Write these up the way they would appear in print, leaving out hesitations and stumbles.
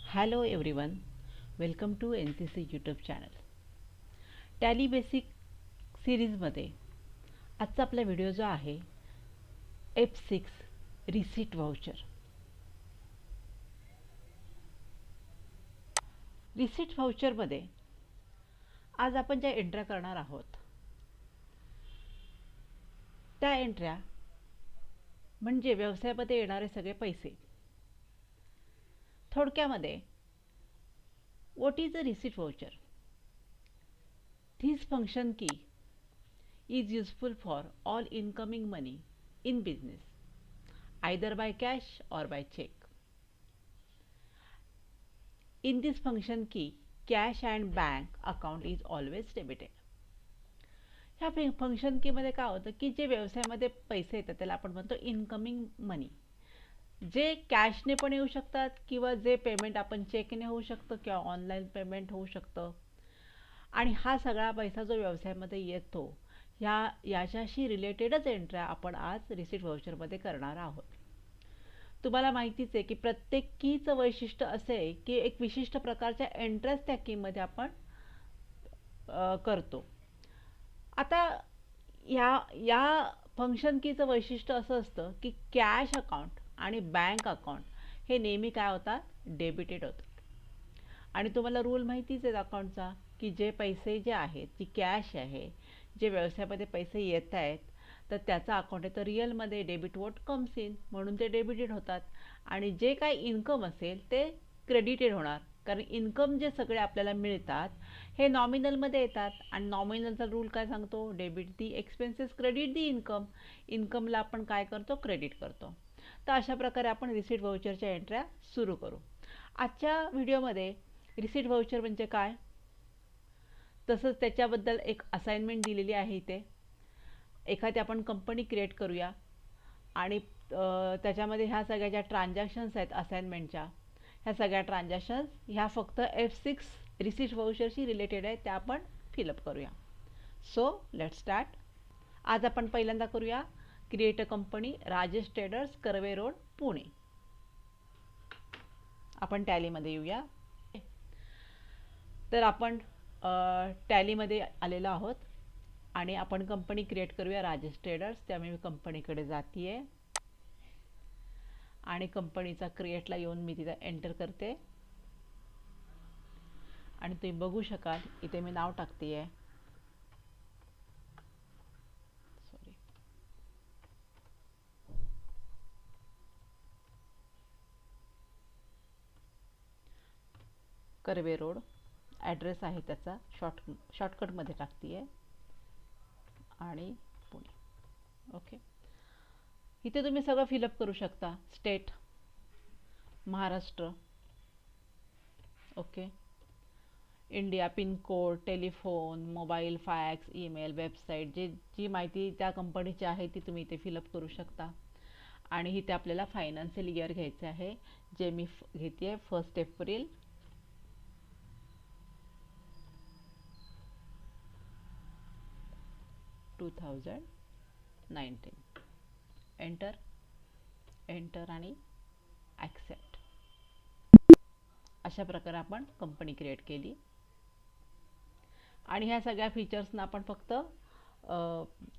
Hello everyone, welcome to NCC YouTube channel. Tally basic सिरीजमध्ये आजचा आपला व्हिडिओ जो आहे F6 रिसीट व्हाउचर. रिसीट व्हाउचरमध्ये आज आपण ज्या एंट्र्या करणार आहोत त्या एंट्र्या म्हणजे व्यवसायामध्ये येणारे सगळे पैसे. थोडक्यामध्ये what is a receipt voucher? This function key is useful for all incoming money in business, either by cash or by check. In this function key, cash and bank account is always debited. ह्या function कीमध्ये काय होतं की जे व्यवसायामध्ये पैसे येतात त्याला आपण म्हणतो इनकमिंग मनी. जे कॅशने पण येऊ शकतात किंवा जे पेमेंट आपण चेकने होऊ शकतं किंवा ऑनलाईन पेमेंट होऊ शकतं. आणि हा सगळा पैसा जो व्यवसायामध्ये येतो याच्याशी रिलेटेडच एंट्र्या आपण आज रिसीट व्हाउचरमध्ये करणार आहोत. तुम्हाला माहितीच आहे की प्रत्येक कीचं वैशिष्ट्य असे आहे की एक विशिष्ट प्रकारच्या एंट्र्याच त्या कीमध्ये आपण करतो. आता या फंक्शन कीचं वैशिष्ट्य असं असतं की कॅश अकाउंट आणि बँक अकाउंट हे नेहमी काय होतात, डेबिटेड होतात. आणि तुम्हाला रूल माहितीच आहे अकाउंटचा की जे पैसे जे आहेत, जी कॅश आहे, जे व्यवसायामध्ये पैसे येत आहेत तर त्याचा अकाउंट आहे तर रिअलमध्ये डेबिट वोट कम्स इन म्हणून ते डेबिटेड होतात. आणि जे काही इन्कम असेल ते क्रेडिटेड होणार, कारण इन्कम जे सगळे आपल्याला मिळतात हे नॉमिनलमध्ये येतात. आणि नॉमिनलचा रूल काय सांगतो, डेबिट दी एक्सपेन्सेस क्रेडिट दी इन्कम. इन्कमला आपण काय करतो, क्रेडिट करतो. तर अशा प्रकारे आपण रिसीट व्हाउचरच्या एंट्र्या सुरू करू. आजच्या व्हिडिओमध्ये रिसीट व्हाउचर म्हणजे काय, तसंच त्याच्याबद्दल एक असाइनमेंट दिलेली आहे. इथे एखादी आपण कंपनी क्रिएट करूया आणि त्याच्यामध्ये ह्या सगळ्या ज्या ट्रान्झॅक्शन्स आहेत असाइनमेंटच्या, ह्या सगळ्या ट्रान्झॅक्शन्स ह्या फक्त F6 रिसीट व्हाउचरशी रिलेटेड आहेत, त्या आपण फिलअप करूया. So let start. आज आपण पहिल्यांदा करूया create a company, Rajesh traders, Karve road, Pune. आपण टॅलीमध्ये येऊया. तर आपण टॅलीमध्ये आलेलो आहोत आणि आपण कंपनी क्रिएट करूया राजेश ट्रेडर्स. त्यामुळे मी कंपनीकडे जातीये आणि कंपनीचा क्रिएटला येऊन मी तिथं एंटर करते आणि तुम्ही बघू शकाल इथे मी नाव टाकतेय. सॉरी, कर्वे रोड ॲड्रेस आहे त्याचा, शॉर्टकटमध्ये टाकतेय आणि पुणे. ओके, इथे तुम्ही सगळं फिलअप करू शकता. State Maharashtra, okay, India, pincode, telephone, mobile, fax, email, website, जी माहिती त्या कंपनीची आहे ती तुम्ही इथे फिलअप करू शकता. आणि इथे आपल्याला फायनान्शियल इयर घ्यायचे आहे, जे मी घेते 1 एप्रिल 2019. एंटर आणि ॲक्सेप्ट. अशा प्रकारे आपण कंपनी क्रिएट केली. आणि ह्या सगळ्या फीचर्सना आपण फक्त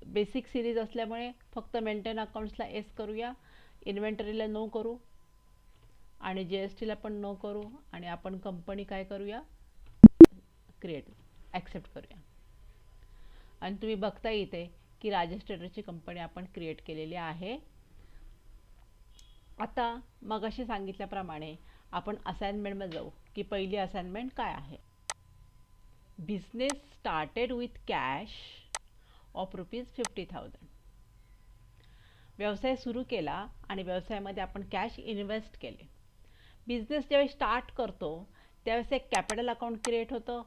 बेसिक सिरीज असल्यामुळे फक्त मेंटेन अकाउंट्सला एस करूया, इन्व्हेंटरीला नो करू आणि GSTला पण नो करू. आणि आपण कंपनी काय करूया, क्रिएट ॲक्सेप्ट करूया. आणि तुम्ही बघता इथे की राजेश ट्रेडर्सची कंपनी आपण क्रिएट केलेली आहे. आता मगाशी सांगितल्याप्रमाणे आपण असाइनमेंटमध्ये जाऊ की पहिली असाइनमेंट काय आहे. Business started with cash of ₹50,000. व्यवसाय सुरू केला आणि व्यवसायामध्ये आपण कॅश इन्व्हेस्ट केले. बिझनेस ज्यावेळी स्टार्ट करतो त्यावेळेस एक कॅपिटल अकाउंट क्रिएट होतं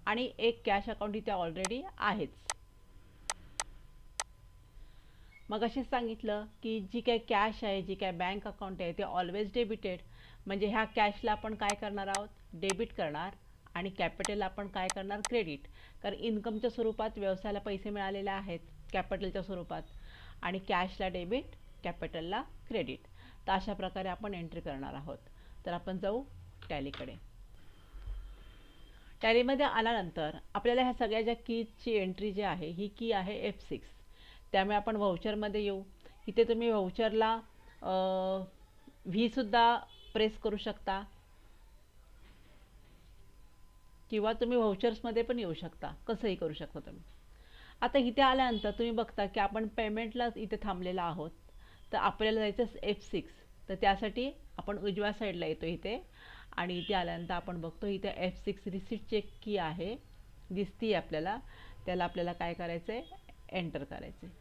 आणि एक कॅश अकाउंट इथे ऑलरेडी आहेच. मग असेच सांगितलं की जी काही कॅश आहे, जी काही बँक अकाउंट आहे ते ऑलवेज डेबिटेड. म्हणजे ह्या कॅशला आपण काय करणार आहोत, डेबिट करणार. आणि कॅपिटल आपण काय करणार, क्रेडिट. कारण इन्कमच्या स्वरूपात व्यवसायाला पैसे मिळालेले आहेत कॅपिटलच्या स्वरूपात. आणि कॅशला डेबिट कॅपिटलला क्रेडिट. तर अशा प्रकारे आपण एंट्री करणार आहोत. तर आपण जाऊ टॅलीकडे. टॅलीमध्ये आल्यानंतर आपल्याला ह्या सगळ्या ज्या कीजची एंट्री जी आहे ही की आहे F6. त्यामुळे आपण व्हाउचरमध्ये येऊ. इथे तुम्ही व्हाउचरला व्हीसुद्धा प्रेस करू शकता किंवा तुम्ही व्हाउचर्समध्ये पण येऊ शकता, कसंही करू शकता तुम्ही. आता इथे आल्यानंतर तुम्ही बघता की आपण पेमेंटला इथे थांबलेला आहोत. तर आपल्याला जायचं F6. तर त्यासाठी आपण उजव्या साईडला येतो इथे आणि इथे आल्यानंतर आपण बघतो इथे F6 रिसीट चेक की आहे, दिसती आपल्याला. त्याला आपल्याला काय करायचं आहे, एंटर करायचं आहे.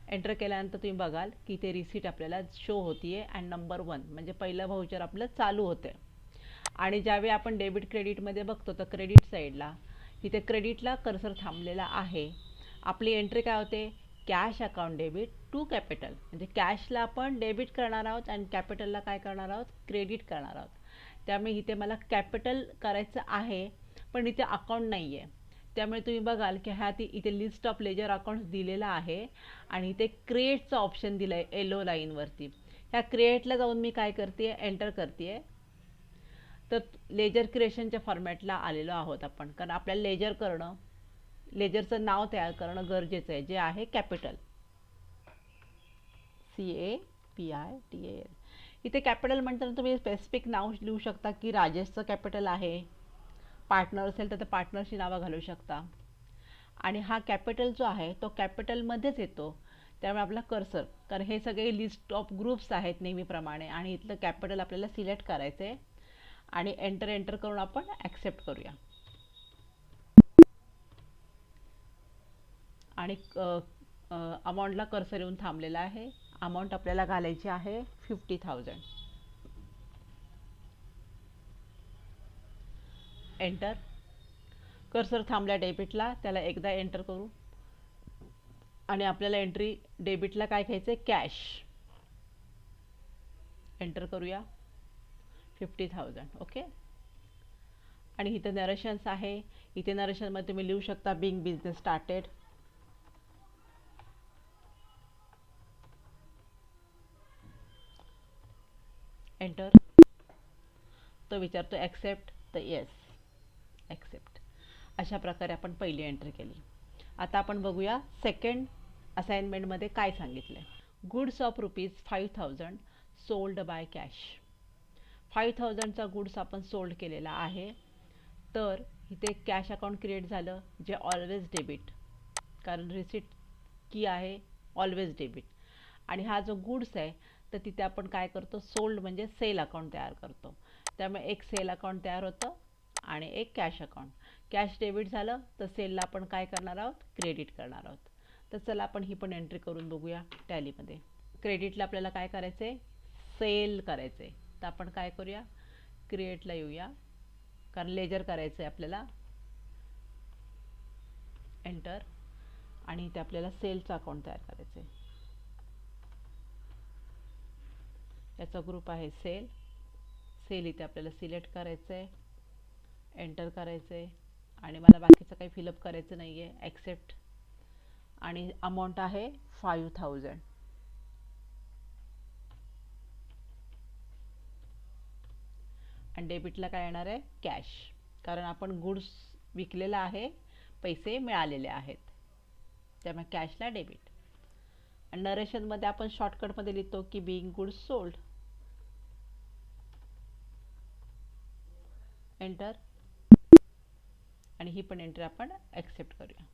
एंटर केल्यानंतर तुम्ही बघाल की ते रिसीट आपल्याला शो होतीये आणि नंबर 1 म्हणजे पहिलं व्हाउचर आपलं चालू होते. आणि ज्यावेळी आपण डेबिट क्रेडिटमध्ये बघतो तर क्रेडिट साईडला इथे क्रेडिटला कर्सर थांबलेला आहे. आपली एंट्री काय होते, cash account debit to capital. म्हणजे कॅशला आपण डेबिट करणार आहोत आणि कॅपिटलला काय करणार आहोत, क्रेडिट करणार आहोत. त्यामुळे इथे मला कॅपिटल करायचं आहे पण इथे अकाउंट नाही आहे. त्यामुळे तुम्ही बघाल की इथे लिस्ट ऑफ लेजर अकाउंट्स दिलेला आहे आणि इथे क्रिएटचं ऑप्शन दिलं आहे येलो लाईनवरती. ह्या क्रिएटला जाऊन मी काय करते, एंटर करते. तर लेजर क्रिएशनच्या फॉर्मॅटला आलेलो आहोत आपण, कारण आपल्याला लेजर करणं, लेजरचं नाव तयार करणं गरजेचं आहे, जे आहे कॅपिटल, CAPITAL. इथे कॅपिटल म्हणताना तुम्ही स्पेसिफिक नाव लिहू शकता की राजेशचं कॅपिटल आहे. पार्टनर असेल तर पार्टनरची नावं घालू शकता. आणि हा कॅपिटल जो आहे तो कॅपिटलमध्येच येतो. त्यामुळे आपला कर्सर, कारण हे सगळे लिस्ट ऑफ ग्रुप्स आहेत नेहमीप्रमाणे आणि इथलं कॅपिटल आपल्याला सिलेक्ट करायचं आहे आणि एंटर करून आपण ॲक्सेप्ट करूया. आणि अमाऊंटला कर्सर येऊन थांबलेला आहे. अमाऊंट आपल्याला घालायची आहे 50,000. एंटर. कर्सर थांबल्या डेबिटला, त्याला एकदा एंटर करू आणि आपल्याला एंट्री डेबिटला काय घ्यायचं आहे, कॅश. एंटर करूया 50,000. ओके. आणि इथे नरेशन्स आहे. इथे नरेशनमध्ये तुम्ही लिहू शकता बिंग बिझनेस स्टार्टेड. एंटर. तो विचारतो ॲक्सेप्ट, तर येस ॲक्सेप्ट. अशा प्रकारे आपण पहिली एंट्री केली. आता आपण बघूया सेकंड असाइनमेंटमध्ये काय सांगितलं आहे. Goods of ₹5,000 sold by cash. 5,000चा गुड्स आपण सोल्ड केलेला आहे. तर इथे कॅश अकाउंट क्रिएट झालं, जे ऑलवेज डेबिट, कारण रिसिट की आहे ऑलवेज डेबिट. आणि हा जो गुड्स आहे तर तिथे आपण काय करतो, सोल्ड म्हणजे सेल अकाउंट तयार करतो. त्यामुळे एक सेल अकाउंट तयार होतं आणि एक कॅश अकाउंट. कॅश डेबिट झालं तर सेलला आपण काय करणार आहोत, क्रेडिट करणार आहोत. तर चला आपण ही पण एंट्री करून बघूया टॅलीमध्ये. क्रेडिटला आपल्याला काय करायचं आहे, सेल करायचं आहे. तर आपण काय करूया, क्रिएटला येऊया, कारण लेजर करायचं आहे आपल्याला. एंटर. आणि इथे आपल्याला सेलचं अकाउंट तयार करायचं आहे. याचा ग्रुप आहे सेल. सेल इथे आपल्याला सिलेक्ट करायचं आहे, एंटर करायचं आहे. आणि मला बाकीचं काही फिलअप करायचं नाही आहे, ॲक्सेप्ट. आणि अमाऊंट आहे 5,000. आणि डेबिटला काय येणार आहे, कॅश, कारण आपण गुड्स विकलेला आहे, पैसे मिळालेले आहेत. त्यामुळे कॅशला डेबिट. आणि नरेशनमध्ये आपण शॉर्टकटमध्ये लिहितो की बिंग गुड्स सोल्ड. एंटर. आणि ही पण एंट्री आपण ॲक्सेप्ट करूया.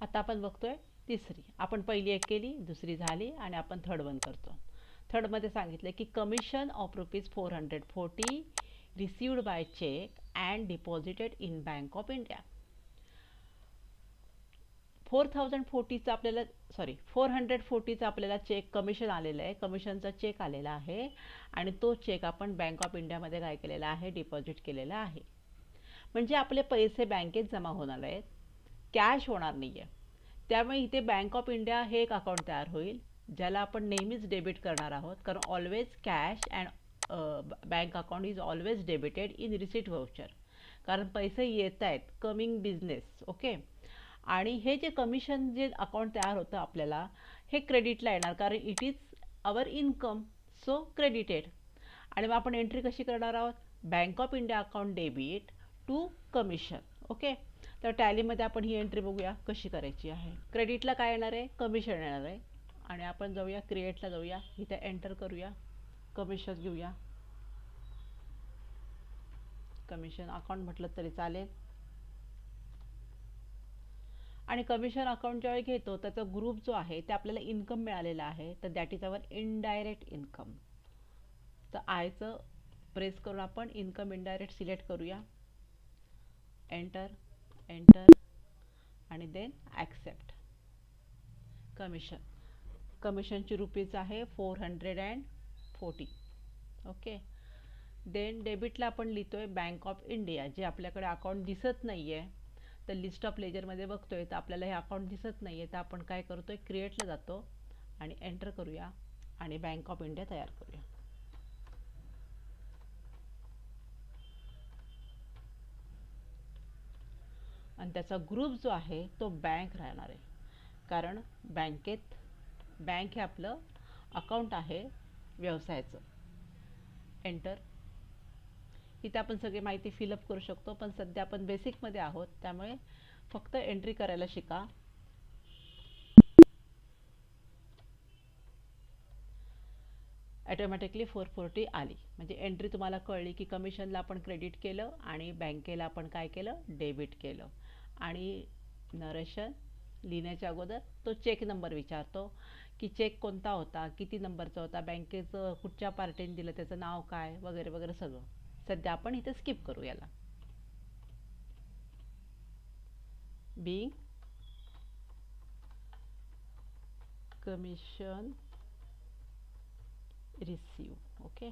आता आपण बघतोय तिसरी. आपण पहिली एक केली, दुसरी झाली आणि आपण थर्ड वन करतो. थर्डमध्ये सांगितलं की commission of ₹440 received by cheque and deposited in Bank of India. 440चा आपल्याला चेक कमिशन आलेलं आहे, कमिशनचा चेक आलेला आहे आणि तो चेक आपण बँक ऑफ इंडियामध्ये काय केलेला आहे, डिपॉझिट केलेला आहे. म्हणजे आपले पैसे बँकेत जमा होणार आहेत, कॅश होणार नाही आहे. त्यामुळे इथे बँक ऑफ इंडिया हे एक अकाउंट तयार होईल, ज्याला आपण नेहमीच डेबिट करणार आहोत, कारण always cash and bank account is always debited in receipt voucher. कारण पैसे येत आहेत, कमिंग बिझनेस. ओके. आणि हे जे कमिशन जे अकाउंट तयार होतं आपल्याला, हे क्रेडिटला येणार, कारण it is our income, so credited. आणि मग आपण एंट्री कशी करणार आहोत? Bank of India account debit to commission. Okay, तर टॅलीमध्ये आपण ही एंट्री बघूया कशी करायची आहे. क्रेडिटला काय येणार आहे? कमिशन येणार आहे. आणि आपण जाऊया क्रिएटला, जाऊया इथे एंटर करूया, कमिशन घेऊया. कमिशन अकाउंट म्हटलं तरी चालेल. आणि कमिशन अकाउंट ज्यावेळी घेतो त्याचा ग्रुप जो आहे ते आपल्याला इन्कम मिळालेला आहे, तर that is our indirect income. तर आयचं प्रेस करून आपण इन्कम इनडायरेक्ट सिलेक्ट करूया. एंटर, एंटर आणि देन ॲक्सेप्ट. कमिशन, कमिशनची रुपीज आहे 440. ओके, देन डेबिटला आपण लिहितोय बँक ऑफ इंडिया, जे आपल्याकडे अकाउंट दिसत नाही आहे. तर लिस्ट ऑफ लेजरमध्ये बघतोय तर आपल्याला हे अकाउंट दिसत नाही आहे, तर आपण काय करतोय, क्रिएटला जातो आणि एंटर करूया आणि बँक ऑफ इंडिया तयार करूया. आणि त्याचा ग्रुप जो आहे तो बँक राहणार आहे, कारण बँक हे आपलं अकाउंट आहे व्यवसायाचं. एंटर. इथे आपण सगळी माहिती फिलअप करू शकतो, पण सध्या आपण बेसिकमध्ये आहोत त्यामुळे फक्त एंट्री करायला शिका. ॲटोमॅटिकली 440 आली, म्हणजे एंट्री तुम्हाला कळली की कमिशनला आपण क्रेडिट केलं आणि बँकेला आपण काय केलं, डेबिट केलं. आणि नरेशन लिहिण्याच्या अगोदर तो चेक नंबर विचारतो की चेक कोणता होता, किती नंबरचा होता, बँकेचं कुठच्या पार्टीने दिलं, त्याचं नाव काय, वगैरे वगैरे सगळं. सध्या आपण इथे स्किप करू याला. Being commission receive. Okay,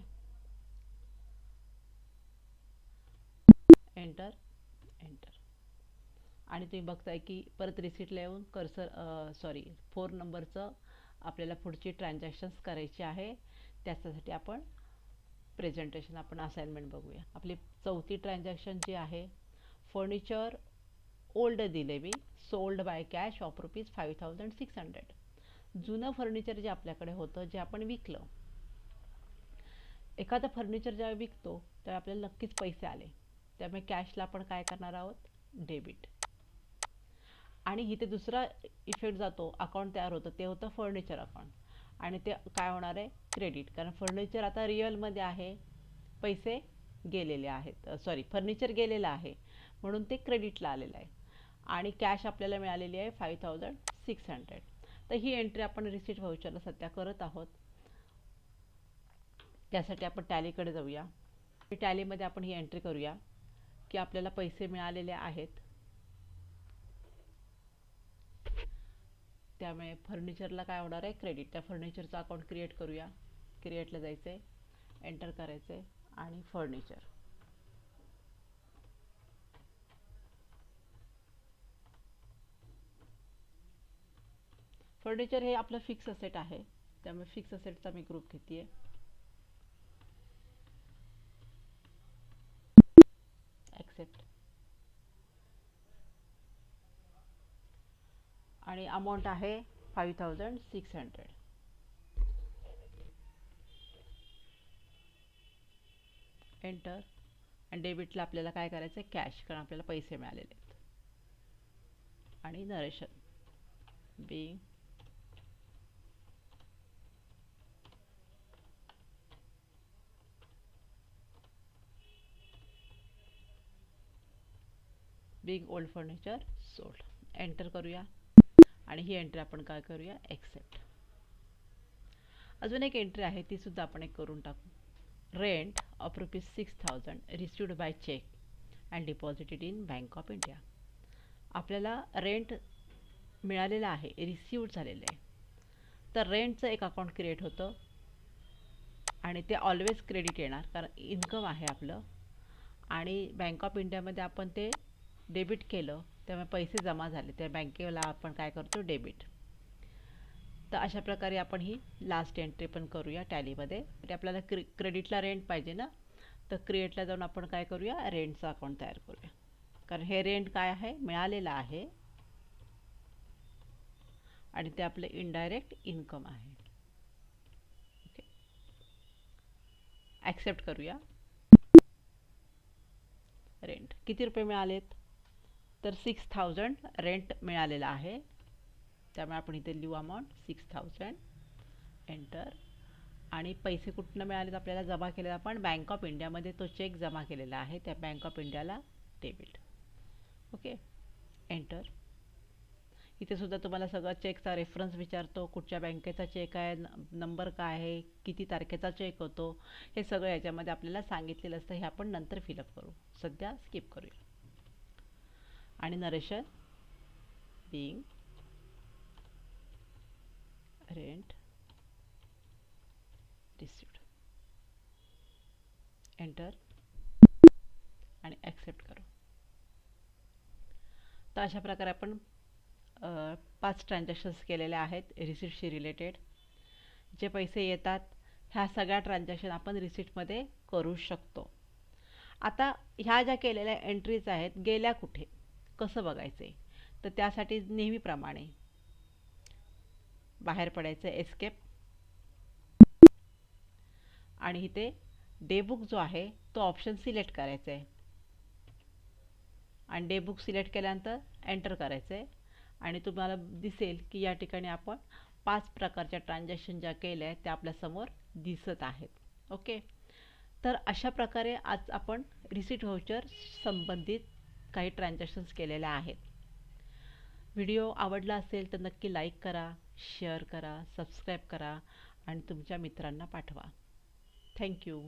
enter, enter. आणि तुम्ही बघताय की परत रिसिप्टला येऊन कर्सर 4 नंबरचं आपल्याला पुढची ट्रान्झॅक्शन्स करायची आहे. त्याच्यासाठी आपण प्रेझेंटेशन, आपण असाइनमेंट बघूया. आपली चौथी ट्रान्झॅक्शन जी आहे, फर्निचर ओल्ड दिले मी, सोल्ड बाय कॅश ऑफ ₹5,600. जुनं फर्निचर जे आपल्याकडे होतं, जे आपण विकलं. एखादं फर्निचर जेव्हा विकतो तेव्हा आपल्याला नक्कीच पैसे आले, त्यामुळे कॅशला आपण काय करणार आहोत, डेबिट. आणि इथे दुसरा इफेक्ट जातो, अकाउंट तयार होतं, ते होतं फर्निचर अकाउंट. आणि ते काय होणार आहे, क्रेडिट, कारण फर्निचर आता रिअलमध्ये आहे, पैसे गेलेले आहेत, फर्निचर गेलेलं आहे म्हणून ते क्रेडिटला आलेलं आहे. आणि कॅश आपल्याला मिळालेली आहे 5,600. तर ही एंट्री आपण रिसीट व्हाउचरला सध्या करत आहोत. त्यासाठी आपण टॅलीकडे जाऊया. टॅलीमध्ये आपण ही एंट्री करूया की आपल्याला पैसे मिळालेले आहेत, त्यामुळे फर्निचरला काय होणार आहे, क्रेडिट. त्या फर्निचरचं अकाउंट क्रिएट करूया. क्रिएटला जायचं आहे, एंटर करायचं आहे आणि फर्निचर. फर्निचर हे आपलं फिक्स असेट आहे, त्यामुळे फिक्स असेटचा मी ग्रुप घेते आहे. ॲक्सेप्ट. आणि अमाऊंट आहे 5,600. एंटर. आणि डेबिटला आपल्याला काय करायचं आहे, कॅश, कारण आपल्याला पैसे मिळालेले आहेत. आणि narration, being big old furniture sold. Enter करूया आणि ही एंट्री आपण काय करूया, ॲक्सेप्ट. अजून एक एंट्री आहे, ती सुद्धा आपण एक करून टाकू. Rent of ₹6,000 received by cheque and deposited in Bank of India. आपल्याला रेंट मिळालेलं आहे, रिसिव्ड झालेलं आहे. तर रेंटचं एक अकाउंट क्रिएट होतं आणि ते ऑलवेज क्रेडिट येणार, कारण इन्कम आहे आपलं. आणि बँक ऑफ इंडियामध्ये आपण ते डेबिट केलं, त्यामुळे पैसे जमा झाले, त्या बँकेला आपण काय करतो, डेबिट. तर अशा प्रकारे आपण ही लास्ट एंट्री पण करूया टॅलीमध्ये. म्हणजे आपल्याला क्रेडिटला रेंट पाहिजे ना, तर क्रिएटला जाऊन आपण काय करूया, रेंटचं अकाउंट तयार करूया, कारण हे रेंट काय आहे, मिळालेलं आहे. आणि ते आपलं इनडायरेक्ट इन्कम आहे. ओके, ॲक्सेप्ट करूया. रेंट किती रुपये मिळालेत? तर 6000 रेंट मिळालेला आहे. त्यामुळे आपण इथे लिहू अमाऊंट 6000, एंटर. आणि पैसे कुठनं मिळालेत आपल्याला? जमा केलेला आपण बँक ऑफ इंडियामध्ये तो चेक जमा केलेला आहे, त्या बँक ऑफ इंडियाला डेबिट. Okay, enter. इथे सुद्धा तुम्हाला सगळं चेकचा रेफरन्स विचारतो, कुठच्या बँकेचा चेक आहे, नंबर काय आहे, किती तारखेचा चेक होतो, हे सगळं याच्यामध्ये आपल्याला सांगितलेलं असतं. हे आपण नंतर फिलअप करू, सध्या स्किप करूया. आणि narration being rent received, enter आणि ॲक्सेप्ट करू. तर अशा प्रकारे आपण 5 ट्रान्झॅक्शन्स केलेल्या आहेत रिसिप्टशी रिलेटेड. जे पैसे येतात ह्या सगळ्या ट्रान्झॅक्शन आपण रिसिप्टमध्ये करू शकतो. आता ह्या ज्या केलेल्या एंट्रीज आहेत, गेल्या कुठे, कसं बघायचं आहे? तर त्यासाठी नेहमीप्रमाणे बाहेर पडायचं, एस्केप. आणि इथे डे बुक जो आहे तो ऑप्शन सिलेक्ट करायचा आहे. आणि डे बुक सिलेक्ट केल्यानंतर एंटर करायचं आहे. आणि तुम्हाला दिसेल की या ठिकाणी आपण 5 प्रकारच्या ट्रान्झॅक्शन ज्या केल्या आहेत त्या आपल्यासमोर दिसत आहेत. ओके, तर अशा प्रकारे आज आपण रिसीट व्हाउचर संबंधित काही ट्रान्झॅक्शन्स केलेल्या आहेत. व्हिडिओ आवडला असेल तर नक्की लाईक करा, शेअर करा, सबस्क्राईब करा आणि तुमच्या मित्रांना पाठवा. थँक्यू.